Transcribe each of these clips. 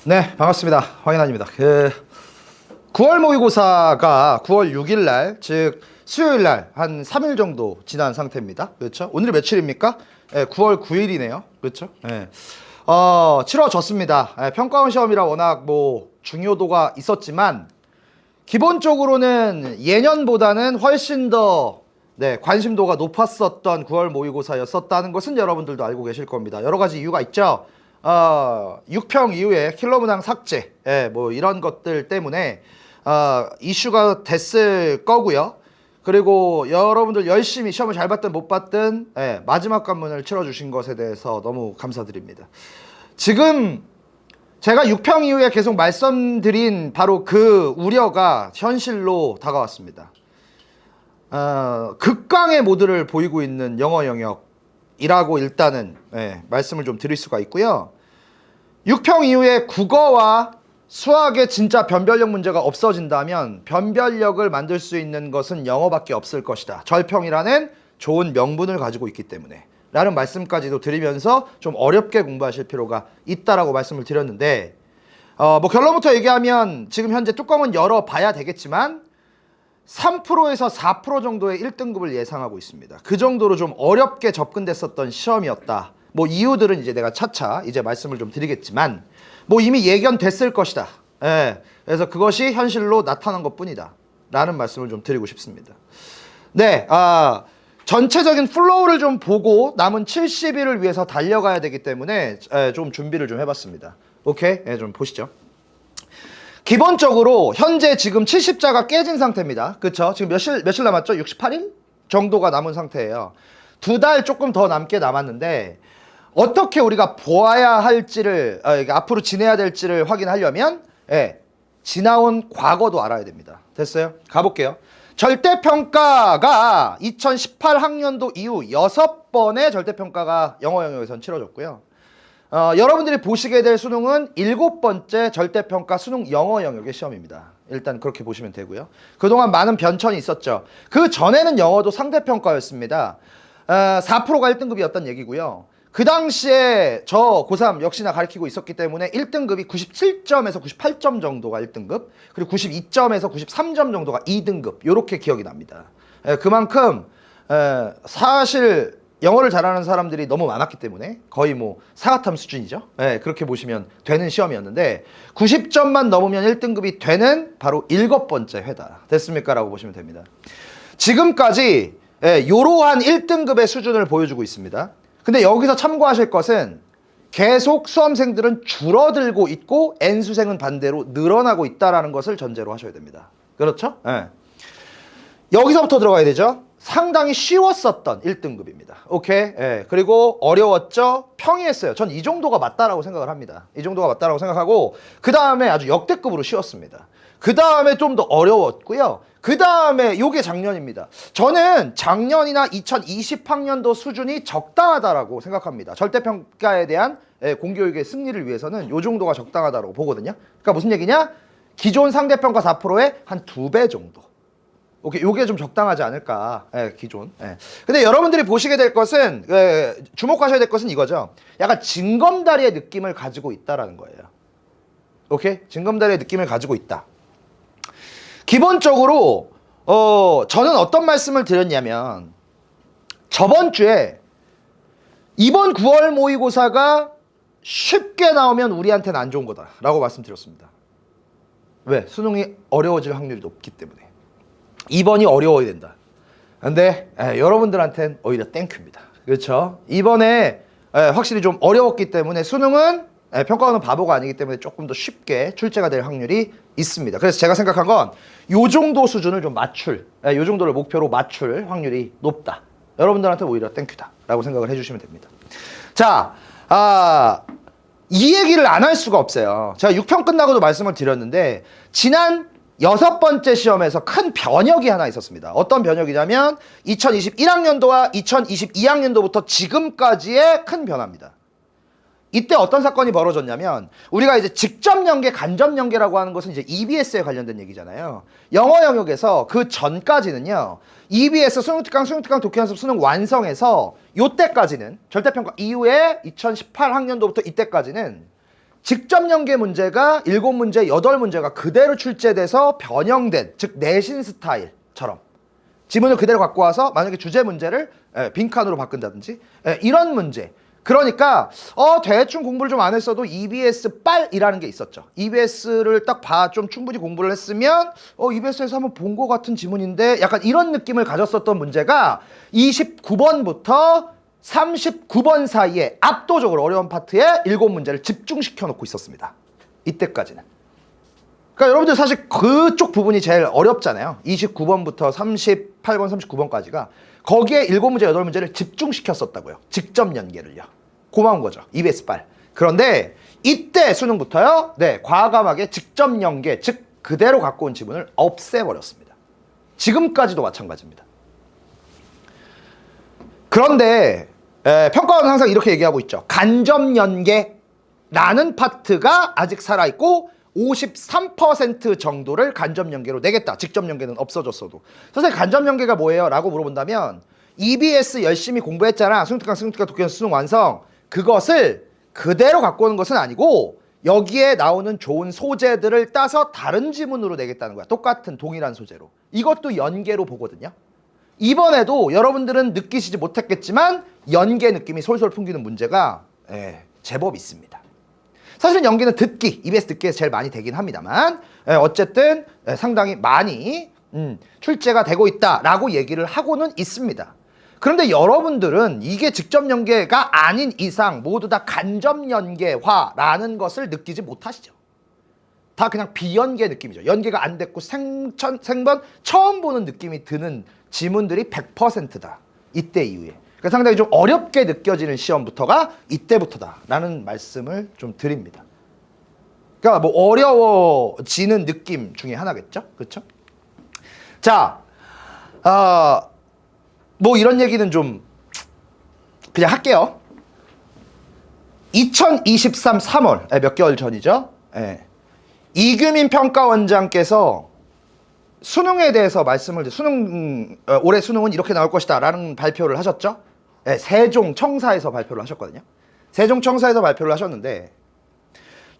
네, 반갑습니다. 황인환입니다. 9월 모의고사가 9월 6일 날, 즉 수요일 날 한 3일 정도 지난 상태입니다. 그렇죠? 오늘이 며칠입니까? 9월 9일이네요. 그렇죠? 치러졌습니다. 평가원 시험이라 워낙 뭐 중요도가 있었지만 기본적으로는 예년보다는 훨씬 더 관심도가 높았었던 9월 모의고사였었다는 것은 여러분들도 알고 계실 겁니다. 여러 가지 이유가 있죠. 6평 이후에 킬러 문항 삭제, 뭐 이런 것들 때문에 이슈가 됐을 거고요. 그리고 여러분들 열심히 시험을 잘 봤든 못 봤든 마지막 관문을 치러주신 것에 대해서 너무 감사드립니다. 지금 제가 6평 이후에 계속 말씀드린 바로 그 우려가 현실로 다가왔습니다. 극강의 모드를 보이고 있는 영어 영역이라고 일단은 말씀을 좀 드릴 수가 있고요. 6평 이후에 국어와 수학에 진짜 변별력 문제가 없어진다면 변별력을 만들 수 있는 것은 영어밖에 없을 것이다. 절평이라는 좋은 명분을 가지고 있기 때문에 라는 말씀까지도 드리면서 좀 어렵게 공부하실 필요가 있다라고 말씀을 드렸는데 뭐 결론부터 얘기하면 지금 현재 뚜껑은 열어봐야 되겠지만 3%에서 4% 정도의 1등급을 예상하고 있습니다. 그 정도로 좀 어렵게 접근됐었던 시험이었다. 뭐 이유들은 이제 내가 차차 이제 말씀을 좀 드리겠지만 뭐 이미 예견됐을 것이다. 그래서 그것이 현실로 나타난 것뿐이다. 라는 말씀을 좀 드리고 싶습니다. 전체적인 플로우를 좀 보고 남은 70일을 위해서 달려가야 되기 때문에 좀 준비를 좀 해봤습니다. 오케이? 좀 보시죠. 기본적으로 현재 지금 70자가 깨진 상태입니다. 그쵸? 지금 며칠 남았죠? 68일 정도가 남은 상태예요. 2달 조금 더 남았는데 어떻게 우리가 보아야 할지를 앞으로 지내야 될지를 확인하려면 지나온 과거도 알아야 됩니다. 됐어요? 가볼게요. 절대평가가 2018 학년도 이후 6번의 절대평가가 영어 영역에선 치러졌고요. 여러분들이 보시게 될 수능은 7번째 절대평가 수능 영어 영역의 시험입니다. 일단 그렇게 보시면 되고요. 그동안 많은 변천이 있었죠. 그 전에는 영어도 상대평가였습니다. 4%가 1등급이었던 얘기고요. 그 당시에 저 고3 역시나 가르치고 있었기 때문에 1등급이 97점에서 98점 정도가 1등급, 그리고 92점에서 93점 정도가 2등급, 요렇게 기억이 납니다. 그만큼 사실 영어를 잘하는 사람들이 너무 많았기 때문에 거의 뭐 사과탐 수준이죠. 그렇게 보시면 되는 시험이었는데 90점만 넘으면 1등급이 되는 바로 7번째 회다. 됐습니까? 라고 보시면 됩니다. 지금까지 요러한 1등급의 수준을 보여주고 있습니다. 근데 여기서 참고하실 것은 계속 수험생들은 줄어들고 있고 N수생은 반대로 늘어나고 있다는 것을 전제로 하셔야 됩니다. 그렇죠? 여기서부터 들어가야 되죠. 상당히 쉬웠었던 1등급입니다. 오케이? 그리고 어려웠죠? 평이했어요. 전 이 정도가 맞다라고 생각을 합니다. 이 정도가 맞다라고 생각하고 그 다음에 아주 역대급으로 쉬웠습니다. 그 다음에 좀 더 어려웠고요. 그 다음에 요게 작년입니다. 저는 작년이나 2020학년도 수준이 적당하다라고 생각합니다. 절대평가에 대한 공교육의 승리를 위해서는 요 정도가 적당하다고 보거든요. 그러니까 무슨 얘기냐? 기존 상대평가 4%의 한 2배 정도. 오케이, 요게 좀 적당하지 않을까, 기존. 근데 여러분들이 보시게 될 것은, 주목하셔야 될 것은 이거죠. 약간 징검다리의 느낌을 가지고 있다라는 거예요. 오케이? 징검다리의 느낌을 가지고 있다. 기본적으로, 저는 어떤 말씀을 드렸냐면, 저번 주에, 이번 9월 모의고사가 쉽게 나오면 우리한테는 안 좋은 거다. 라고 말씀드렸습니다. 왜? 수능이 어려워질 확률이 높기 때문에. 이번이 어려워야 된다. 근데 여러분들한테는 오히려 땡큐입니다. 그렇죠? 이번에 확실히 좀 어려웠기 때문에 수능은 평가원은 바보가 아니기 때문에 조금 더 쉽게 출제가 될 확률이 있습니다. 그래서 제가 생각한 건 요 정도 수준을 좀 요 정도를 목표로 맞출 확률이 높다. 여러분들한테 오히려 땡큐다 라고 생각을 해주시면 됩니다. 자, 이 얘기를 안 할 수가 없어요. 제가 6평 끝나고도 말씀을 드렸는데 지난 6번째 시험에서 큰 변혁이 하나 있었습니다. 어떤 변혁이냐면 2021학년도와 2022학년도부터 지금까지의 큰 변화입니다. 이때 어떤 사건이 벌어졌냐면 우리가 이제 직접 연계, 간접 연계라고 하는 것은 이제 EBS에 관련된 얘기잖아요. 영어 영역에서 그 전까지는요. EBS 수능특강, 독해연습 수능 완성해서 요때까지는 절대평가 이후에 2018학년도부터 이때까지는 직접 연계 문제가 7문제, 8문제가 그대로 출제돼서 변형된, 즉 내신 스타일처럼 지문을 그대로 갖고 와서 만약에 주제 문제를 빈칸으로 바꾼다든지 이런 문제. 그러니까 대충 공부를 좀 안 했어도 EBS 빨이라는 게 있었죠. EBS를 딱 좀 충분히 공부를 했으면 EBS에서 한번 본 것 같은 지문인데 약간 이런 느낌을 가졌었던 문제가 29번부터 39번 사이에 압도적으로 어려운 파트에 7문제를 집중시켜 놓고 있었습니다. 이때까지는. 그러니까 여러분들 사실 그쪽 부분이 제일 어렵잖아요. 29번부터 38번, 39번까지가 거기에 7문제, 8문제를 집중시켰었다고요. 직접 연계를요. 고마운 거죠. EBS 빨. 그런데 이때 수능부터요. 네, 과감하게 직접 연계, 즉 그대로 갖고 온 지문을 없애버렸습니다. 지금까지도 마찬가지입니다. 그런데 평가원은 항상 이렇게 얘기하고 있죠. 간접 연계라는 파트가 아직 살아있고 53% 정도를 간접 연계로 내겠다. 직접 연계는 없어졌어도. 선생님 간접 연계가 뭐예요? 라고 물어본다면 EBS 열심히 공부했잖아. 수능특강, 수능특강, 독해연수, 수능 완성. 그것을 그대로 갖고 오는 것은 아니고 여기에 나오는 좋은 소재들을 따서 다른 지문으로 내겠다는 거야. 똑같은 동일한 소재로. 이것도 연계로 보거든요. 이번에도 여러분들은 느끼시지 못했겠지만 연계 느낌이 솔솔 풍기는 문제가 제법 있습니다. 사실은 연계는 듣기, EBS 듣기에서 제일 많이 되긴 합니다만 어쨌든 상당히 많이 출제가 되고 있다라고 얘기를 하고는 있습니다. 그런데 여러분들은 이게 직접 연계가 아닌 이상 모두 다 간접 연계화라는 것을 느끼지 못하시죠. 다 그냥 비연계 느낌이죠. 연계가 안 됐고 생번 처음 보는 느낌이 드는 지문들이 100%다. 이때 이후에. 그러니까 상당히 좀 어렵게 느껴지는 시험부터가 이때부터다라는 말씀을 좀 드립니다. 그러니까 뭐 어려워지는 느낌 중에 하나겠죠. 그렇죠? 자, 뭐 이런 얘기는 좀 그냥 할게요. 2023 3월, 몇 개월 전이죠. 이규민 평가원장께서 수능에 대해서 말씀을 올해 수능은 이렇게 나올 것이다 라는 발표를 하셨죠. 세종청사에서 발표를 하셨거든요. 세종청사에서 발표를 하셨는데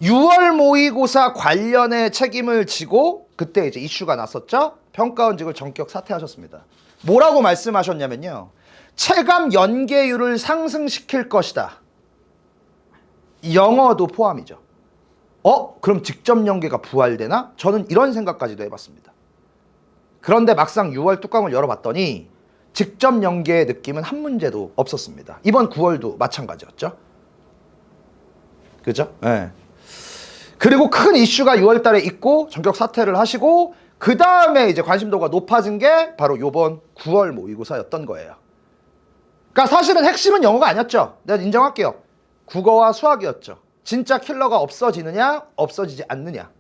6월 모의고사 관련해 책임을 지고 그때 이제 이슈가 났었죠. 평가원직을 전격 사퇴하셨습니다. 뭐라고 말씀하셨냐면요. 체감 연계율을 상승시킬 것이다. 영어도 포함이죠. 그럼 직접 연계가 부활되나? 저는 이런 생각까지도 해봤습니다. 그런데 막상 6월 뚜껑을 열어봤더니 직접 연계의 느낌은 한 문제도 없었습니다. 이번 9월도 마찬가지였죠. 그죠? 네. 그리고 큰 이슈가 6월 달에 있고 전격 사퇴를 하시고 그 다음에 이제 관심도가 높아진 게 바로 요번 9월 모의고사였던 거예요. 그러니까 사실은 핵심은 영어가 아니었죠. 내가 인정할게요. 국어와 수학이었죠. 진짜 킬러가 없어지느냐, 없어지지 않느냐.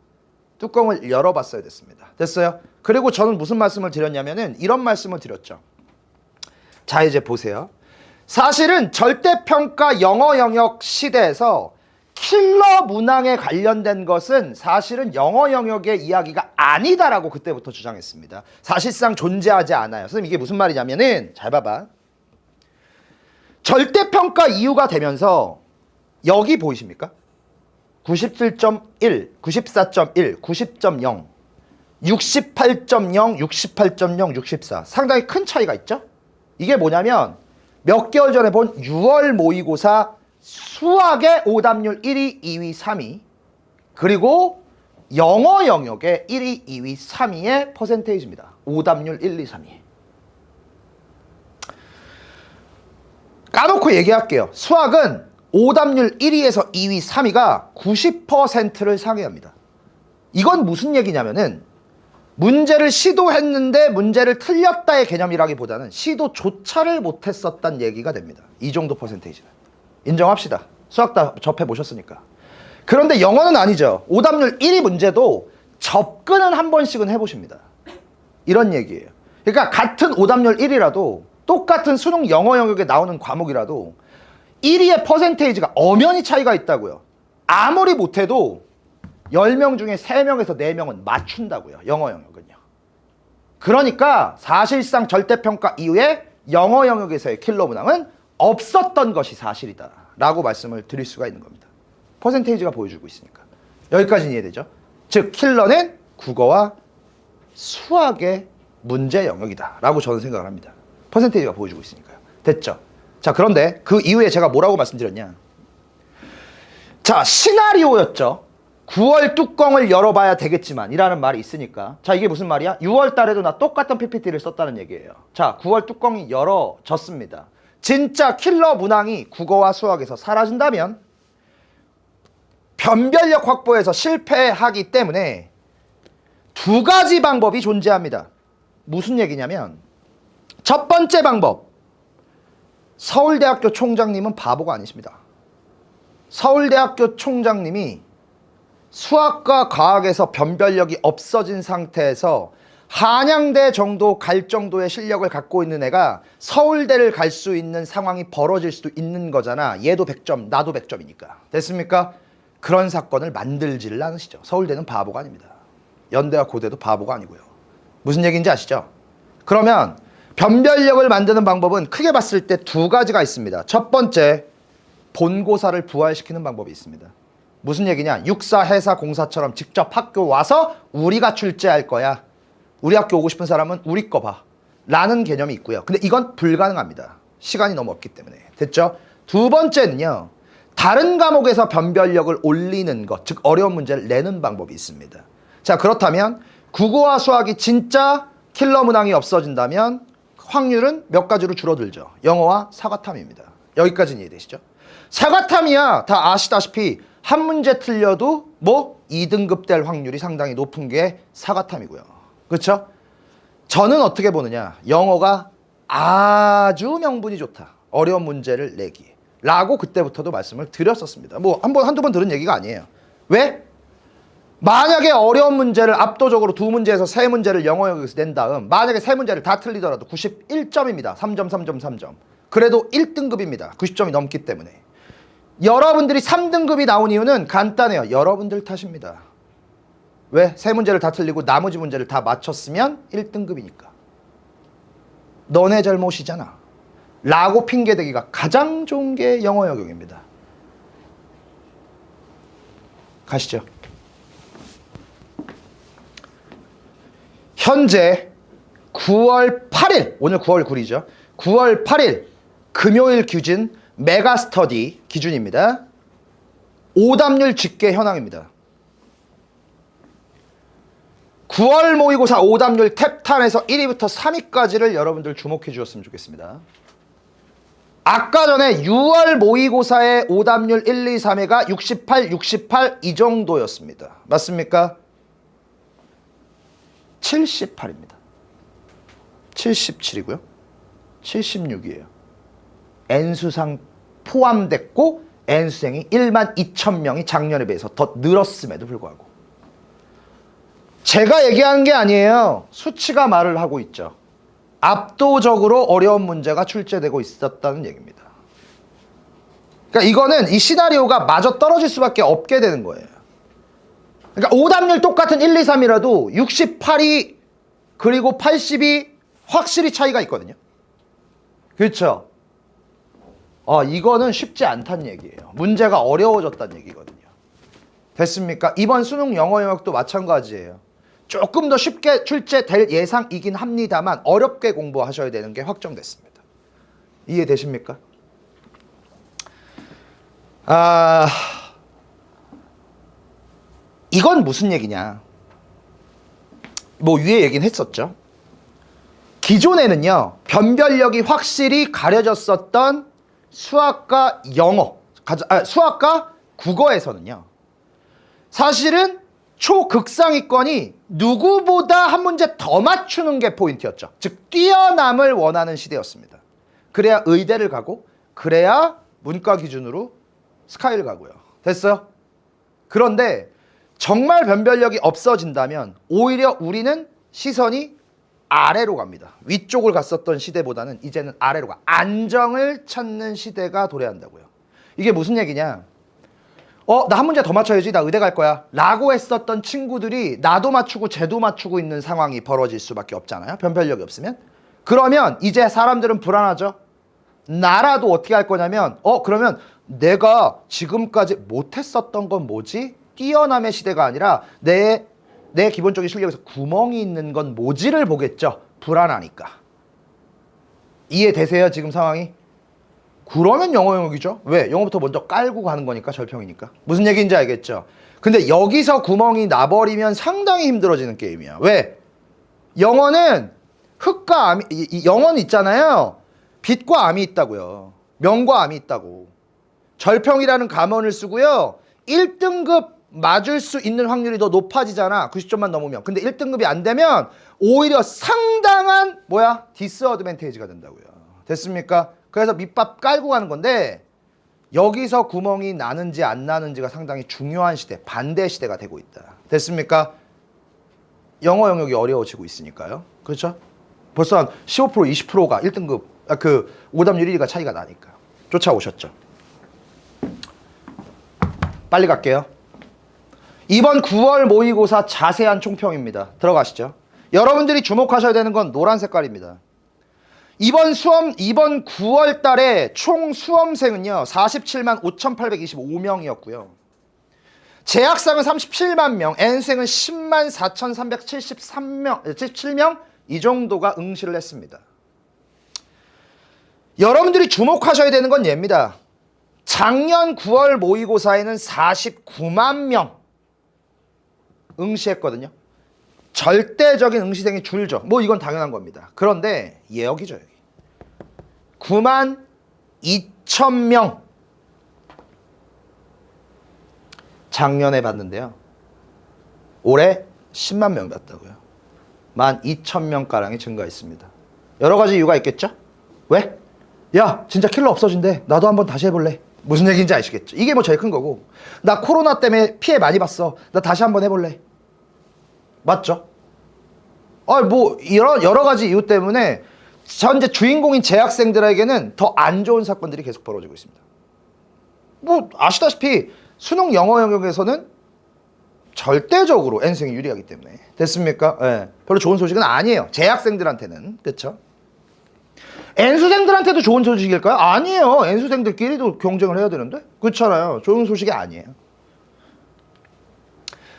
뚜껑을 열어봤어야 됐습니다. 됐어요? 그리고 저는 무슨 말씀을 드렸냐면은 이런 말씀을 드렸죠. 자, 이제 보세요. 사실은 절대평가 영어 영역 시대에서 킬러 문항에 관련된 것은 사실은 영어 영역의 이야기가 아니다라고 그때부터 주장했습니다. 사실상 존재하지 않아요. 선생님 이게 무슨 말이냐면은 잘 봐봐. 절대평가 이유가 되면서 여기 보이십니까? 97.1, 94.1, 90.0, 68.0, 68.0, 64 상당히 큰 차이가 있죠? 이게 뭐냐면 몇 개월 전에 본 6월 모의고사 수학의 오답률 1위, 2위, 3위 그리고 영어 영역의 1위, 2위, 3위의 퍼센테이지입니다. 오답률 1, 2, 3위. 까놓고 얘기할게요. 수학은 오답률 1위에서 2위, 3위가 90%를 상회합니다. 이건 무슨 얘기냐면은 문제를 시도했는데 문제를 틀렸다의 개념이라기보다는 시도조차를 못했었단 얘기가 됩니다. 이 정도 퍼센테이지는. 인정합시다. 수학 다 접해보셨으니까. 그런데 영어는 아니죠. 오답률 1위 문제도 접근은 한 번씩은 해보십니다. 이런 얘기예요. 그러니까 같은 오답률 1위라도 똑같은 수능 영어 영역에 나오는 과목이라도 1위의 퍼센테이지가 엄연히 차이가 있다고요. 아무리 못해도 10명 중에 3명에서 4명은 맞춘다고요. 영어 영역은요. 그러니까 사실상 절대평가 이후에 영어 영역에서의 킬러 문항은 없었던 것이 사실이다 라고 말씀을 드릴 수가 있는 겁니다. 퍼센테이지가 보여주고 있으니까. 여기까지는 이해되죠? 즉 킬러는 국어와 수학의 문제 영역이다 라고 저는 생각을 합니다. 퍼센테이지가 보여주고 있으니까요. 됐죠? 자, 그런데 그 이후에 제가 뭐라고 말씀드렸냐. 자, 시나리오였죠. 9월 뚜껑을 열어봐야 되겠지만 이라는 말이 있으니까. 자, 이게 무슨 말이야? 6월 달에도 나 똑같은 PPT를 썼다는 얘기예요. 자, 9월 뚜껑이 열어졌습니다. 진짜 킬러 문항이 국어와 수학에서 사라진다면 변별력 확보에서 실패하기 때문에 두 가지 방법이 존재합니다. 무슨 얘기냐면 첫 번째 방법, 서울대학교 총장님은 바보가 아니십니다. 서울대학교 총장님이 수학과 과학에서 변별력이 없어진 상태에서 한양대 정도 갈 정도의 실력을 갖고 있는 애가 서울대를 갈 수 있는 상황이 벌어질 수도 있는 거잖아. 얘도 100점, 나도 100점이니까. 됐습니까? 그런 사건을 만들지를 않으시죠. 서울대는 바보가 아닙니다. 연대와 고대도 바보가 아니고요. 무슨 얘기인지 아시죠? 그러면 변별력을 만드는 방법은 크게 봤을 때 두 가지가 있습니다. 첫 번째, 본고사를 부활시키는 방법이 있습니다. 무슨 얘기냐? 육사, 해사, 공사처럼 직접 학교 와서 우리가 출제할 거야. 우리 학교 오고 싶은 사람은 우리 거 봐. 라는 개념이 있고요. 근데 이건 불가능합니다. 시간이 너무 없기 때문에. 됐죠? 두 번째는요. 다른 과목에서 변별력을 올리는 것, 즉 어려운 문제를 내는 방법이 있습니다. 자, 그렇다면 국어와 수학이 진짜 킬러 문항이 없어진다면 확률은 몇 가지로 줄어들죠. 영어와 사과탐입니다. 여기까지는 이해되시죠? 사과탐이야 다 아시다시피 한 문제 틀려도 뭐 2등급 될 확률이 상당히 높은 게 사과탐이고요. 그렇죠? 저는 어떻게 보느냐. 영어가 아주 명분이 좋다. 어려운 문제를 내기. 라고 그때부터도 말씀을 드렸었습니다. 뭐 한두 번 들은 얘기가 아니에요. 왜? 만약에 어려운 문제를 압도적으로 두 문제에서 세 문제를 영어 영역에서 낸 다음 만약에 세 문제를 다 틀리더라도 91점입니다. 3점, 3점, 3점. 그래도 1등급입니다. 90점이 넘기 때문에. 여러분들이 3등급이 나온 이유는 간단해요. 여러분들 탓입니다. 왜? 세 문제를 다 틀리고 나머지 문제를 다 맞췄으면 1등급이니까. 너네 잘못이잖아. 라고 핑계대기가 가장 좋은 게 영어 영역입니다. 가시죠. 현재 9월 8일, 오늘 9월 9일이죠. 9월 8일 금요일 기준 메가스터디 기준입니다. 오답률 집계 현황입니다. 9월 모의고사 오답률 탭10에서 1위부터 3위까지를 여러분들 주목해 주셨으면 좋겠습니다. 아까 전에 6월 모의고사의 오답률 1, 2, 3회가 68, 68 이 정도였습니다. 맞습니까? 78입니다. 77이고요. 76이에요. N수상 포함됐고 N수생이 1만 2천 명이 작년에 비해서 더 늘었음에도 불구하고. 제가 얘기하는 게 아니에요. 수치가 말을 하고 있죠. 압도적으로 어려운 문제가 출제되고 있었다는 얘기입니다. 그러니까 이거는 이 시나리오가 마저 떨어질 수밖에 없게 되는 거예요. 그러니까 오답률 똑같은 1, 2, 3이라도 68이 그리고 80이 확실히 차이가 있거든요. 그렇죠? 이거는 쉽지 않다는 얘기예요. 문제가 어려워졌다는 얘기거든요. 됐습니까? 이번 수능 영어 영역도 마찬가지예요. 조금 더 쉽게 출제될 예상이긴 합니다만 어렵게 공부하셔야 되는 게 확정됐습니다. 이해되십니까? 이건 무슨 얘기냐. 뭐 위에 얘기는 했었죠. 기존에는요. 변별력이 확실히 가려졌었던 수학과 수학과 국어에서는요. 사실은 초극상위권이 누구보다 한 문제 더 맞추는 게 포인트였죠. 즉 뛰어남을 원하는 시대였습니다. 그래야 의대를 가고 그래야 문과 기준으로 스카이를 가고요. 됐어요? 그런데 정말 변별력이 없어진다면 오히려 우리는 시선이 아래로 갑니다. 위쪽을 갔었던 시대보다는 이제는 아래로 가. 안정을 찾는 시대가 도래한다고요. 이게 무슨 얘기냐. 나 한 문제 더 맞춰야지. 나 의대 갈 거야. 라고 했었던 친구들이 나도 맞추고 쟤도 맞추고 있는 상황이 벌어질 수밖에 없잖아요. 변별력이 없으면. 그러면 이제 사람들은 불안하죠. 나라도 어떻게 할 거냐면 그러면 내가 지금까지 못했었던 건 뭐지? 뛰어남의 시대가 아니라 내 기본적인 실력에서 구멍이 있는 건 뭐지를 보겠죠. 불안하니까. 이해되세요 지금 상황이? 그러면 영어 영역이죠. 왜? 영어부터 먼저 깔고 가는 거니까. 절평이니까. 무슨 얘기인지 알겠죠? 근데 여기서 구멍이 나버리면 상당히 힘들어지는 게임이야. 왜? 영어는 흙과 암이, 영어는 있잖아요. 빛과 암이 있다고요. 명과 암이 있다고. 절평이라는 감언을 쓰고요. 1등급 맞을 수 있는 확률이 더 높아지잖아. 90점만 넘으면. 근데 1등급이 안 되면 오히려 상당한 디스어드밴테이지가 된다고요. 됐습니까? 그래서 밑밥 깔고 가는 건데 여기서 구멍이 나는지 안 나는지가 상당히 중요한 시대, 반대 시대가 되고 있다. 됐습니까? 영어 영역이 어려워지고 있으니까요. 그렇죠? 벌써 한 15% 20%가 1등급 오답률 1위가 차이가 나니까. 쫓아오셨죠? 빨리 갈게요. 이번 9월 모의고사 자세한 총평입니다. 들어가시죠. 여러분들이 주목하셔야 되는 건 노란 색깔입니다. 이번 9월 달에 총 수험생은요, 47만 5,825명이었고요. 재학생은 37만 명, N생은 10만 4,377명, 이 정도가 응시를 했습니다. 여러분들이 주목하셔야 되는 건 얘입니다. 작년 9월 모의고사에는 49만 명 응시했거든요. 절대적인 응시생이 줄죠. 뭐 이건 당연한 겁니다. 그런데 여기죠, 여기. 9만 2천 명 작년에 봤는데요. 올해 10만 명 봤다고요. 12,000명가량이 증가했습니다. 여러 가지 이유가 있겠죠? 왜? 야, 진짜 킬러 없어진대. 나도 한번 다시 해볼래. 무슨 얘기인지 아시겠죠? 이게 뭐 제일 큰 거고. 나 코로나 때문에 피해 많이 봤어. 나 다시 한번 해볼래. 맞죠? 뭐 이런 여러 가지 이유 때문에 현재 주인공인 재학생들에게는 더 안 좋은 사건들이 계속 벌어지고 있습니다. 뭐 아시다시피 수능 영어 영역에서는 절대적으로 N생이 유리하기 때문에. 됐습니까? 네. 별로 좋은 소식은 아니에요. 재학생들한테는. 그렇죠? N수생들한테도 좋은 소식일까요? 아니에요. N수생들끼리도 경쟁을 해야 되는데? 그렇잖아요. 좋은 소식이 아니에요.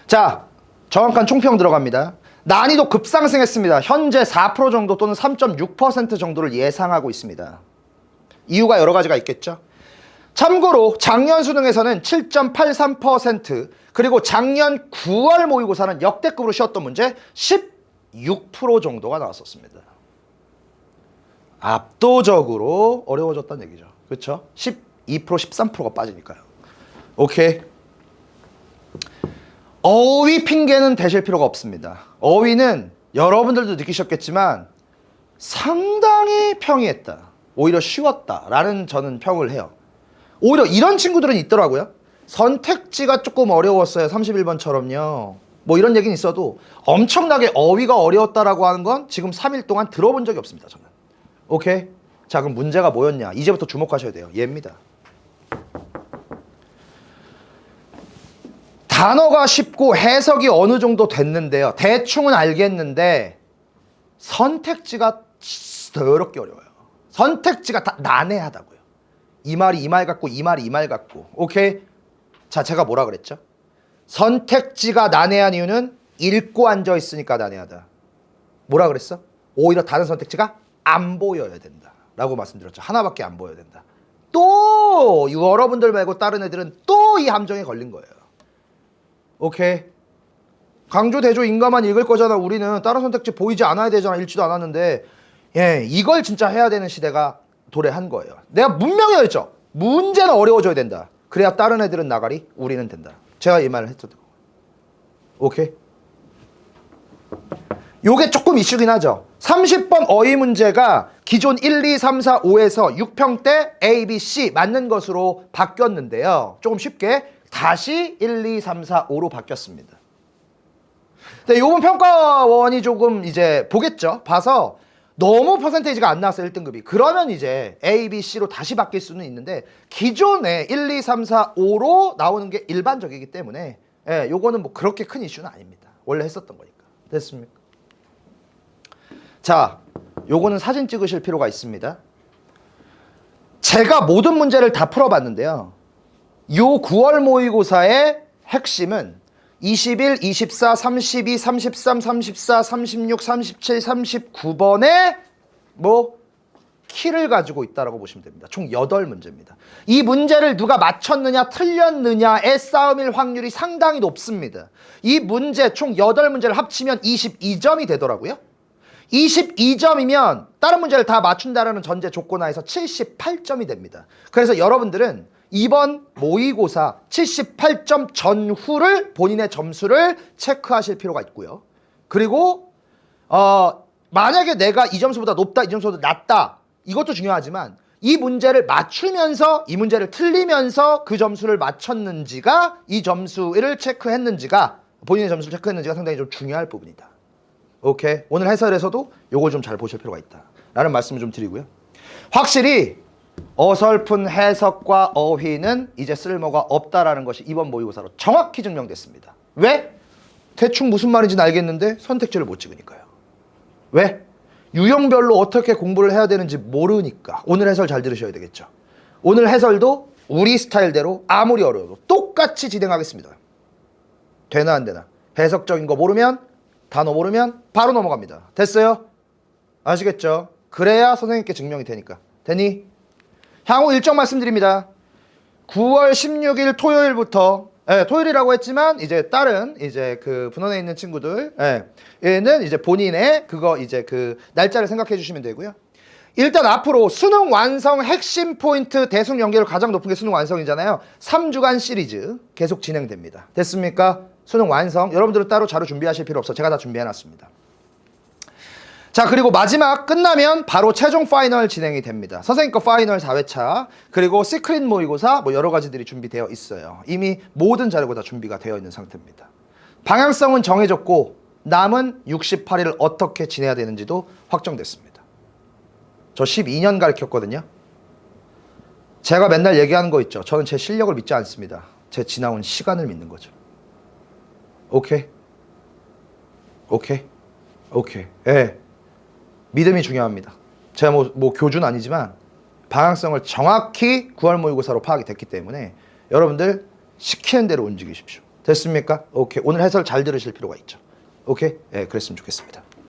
자, 정확한 총평 들어갑니다. 난이도 급상승했습니다. 현재 4% 정도 또는 3.6% 정도를 예상하고 있습니다. 이유가 여러 가지가 있겠죠. 참고로 작년 수능에서는 7.83%, 그리고 작년 9월 모의고사는 역대급으로 쉬웠던 문제 16% 정도가 나왔었습니다. 압도적으로 어려워졌다는 얘기죠. 그렇죠? 12%, 13%가 빠지니까요. 오케이. 어휘 핑계는 대실 필요가 없습니다. 어휘는 여러분들도 느끼셨겠지만 상당히 평이했다. 오히려 쉬웠다라는 저는 평을 해요. 오히려 이런 친구들은 있더라고요. 선택지가 조금 어려웠어요. 31번처럼요. 뭐 이런 얘기는 있어도 엄청나게 어휘가 어려웠다라고 하는 건 지금 3일 동안 들어본 적이 없습니다. 저는. 오케이? 자, 그럼 문제가 뭐였냐? 이제부터 주목하셔야 돼요. 얘입니다. 단어가 쉽고 해석이 어느 정도 됐는데요. 대충은 알겠는데 선택지가 더럽게 어려워요. 선택지가 다 난해하다고요. 이 말이 이 말 같고 이 말이 이 말 같고. 오케이? 자, 제가 뭐라 그랬죠? 선택지가 난해한 이유는 읽고 앉아있으니까 난해하다. 뭐라 그랬어? 오히려 다른 선택지가 안 보여야 된다 라고 말씀드렸죠. 하나밖에 안 보여야 된다. 또 여러분들 말고 다른 애들은 또 이 함정에 걸린 거예요. 오케이? 강조, 대조, 인가만 읽을 거잖아. 우리는 다른 선택지 보이지 않아야 되잖아. 읽지도 않았는데. 예, 이걸 진짜 해야 되는 시대가 도래한 거예요. 내가 분명히 했죠. 문제는 어려워져야 된다. 그래야 다른 애들은 나가리, 우리는 된다. 제가 이 말을 했었던 거예요. 오케이? 요게 조금 이슈긴 하죠. 30번 어휘 문제가 기존 1, 2, 3, 4, 5에서 6평대 A, B, C 맞는 것으로 바뀌었는데요. 조금 쉽게 다시 1, 2, 3, 4, 5로 바뀌었습니다. 근데 요번 평가원이 조금 이제 보겠죠. 봐서 너무 퍼센테이지가 안 나왔어요. 1등급이. 그러면 이제 A, B, C로 다시 바뀔 수는 있는데 기존에 1, 2, 3, 4, 5로 나오는 게 일반적이기 때문에 예, 요거는 뭐 그렇게 큰 이슈는 아닙니다. 원래 했었던 거니까. 됐습니까? 자, 요거는 사진 찍으실 필요가 있습니다. 제가 모든 문제를 다 풀어봤는데요. 요 9월 모의고사의 핵심은 21, 24, 32, 33, 34, 36, 37, 39번의 뭐 키를 가지고 있다라고 보시면 됩니다. 총 8문제입니다. 이 문제를 누가 맞췄느냐 틀렸느냐의 싸움일 확률이 상당히 높습니다. 이 문제 총 8문제를 합치면 22점이 되더라고요. 22점이면 다른 문제를 다 맞춘다는 전제 조건하에서 78점이 됩니다. 그래서 여러분들은 이번 모의고사 78점 전후를 본인의 점수를 체크하실 필요가 있고요. 그리고 만약에 내가 이 점수보다 높다, 이 점수보다 낮다, 이것도 중요하지만 이 문제를 맞추면서 이 문제를 틀리면서 그 점수를 맞췄는지가, 이 점수를 체크했는지가, 본인의 점수를 체크했는지가 상당히 좀 중요할 부분이다. 오케이? 오늘 해설에서도 요거 좀 잘 보실 필요가 있다 라는 말씀을 좀 드리고요. 확실히 어설픈 해석과 어휘는 이제 쓸모가 없다라는 것이 이번 모의고사로 정확히 증명됐습니다. 왜? 대충 무슨 말인지는 알겠는데 선택지를 못 찍으니까요. 왜? 유형별로 어떻게 공부를 해야 되는지 모르니까. 오늘 해설 잘 들으셔야 되겠죠. 오늘 해설도 우리 스타일대로 아무리 어려워도 똑같이 진행하겠습니다. 되나 안 되나. 해석적인 거 모르면, 단어 모르면 바로 넘어갑니다. 됐어요? 아시겠죠? 그래야 선생님께 증명이 되니까. 되니? 향후 일정 말씀드립니다. 9월 16일 토요일부터, 토요일이라고 했지만 이제 다른 이제 그 분원에 있는 친구들, 얘는 이제 본인의 그거 이제 그 날짜를 생각해 주시면 되고요. 일단 앞으로 수능 완성 핵심 포인트 대수능 연계율 가장 높은 게 수능 완성이잖아요. 3주간 시리즈 계속 진행됩니다. 됐습니까? 수능 완성. 여러분들은 따로 자료 준비하실 필요 없어. 제가 다 준비해 놨습니다. 자, 그리고 마지막 끝나면 바로 최종 파이널 진행이 됩니다. 선생님 거 파이널 4회차, 그리고 시크릿 모의고사 뭐 여러 가지들이 준비되어 있어요. 이미 모든 자료가 다 준비가 되어 있는 상태입니다. 방향성은 정해졌고 남은 68일을 어떻게 지내야 되는지도 확정됐습니다. 저 12년 가르쳤거든요. 제가 맨날 얘기하는 거 있죠. 저는 제 실력을 믿지 않습니다. 제 지나온 시간을 믿는 거죠. 오케이? 오케이? 오케이. 예. 믿음이 중요합니다. 제가 뭐 교주는 아니지만 방향성을 정확히 9월 모의고사로 파악이 됐기 때문에 여러분들 시키는 대로 움직이십시오. 됐습니까? 오케이. 오늘 해설 잘 들으실 필요가 있죠. 오케이? 예, 그랬으면 좋겠습니다.